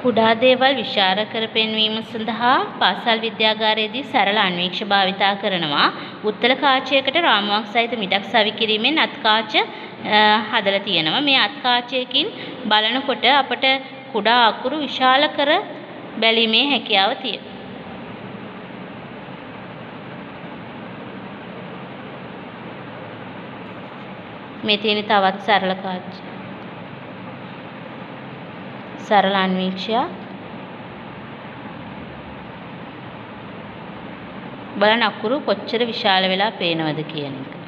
කුඩා දේවල් විශාල කර පෙන්වීම සඳහා පාසල් විද්‍යාගාරයේදී සරල අන්වීක්ෂ භාවිතා කරනවා. උත්තල කාචයකට රාමුවක් සහිත මිටක් සවි කිරීමෙන් අත් කාච හදලා තියෙනවා. මේ අත් කාචයකින් බලනකොට අපට කුඩා අකුරු විශාල කර බැලීමේ හැකියාව තියෙනවා. මේ තියෙන තවත් සරල කාච. සරල අන්වීක්ෂය. බලන්න අකුරු කොච්චර විශාල වෙලා පේනවද කියන එක.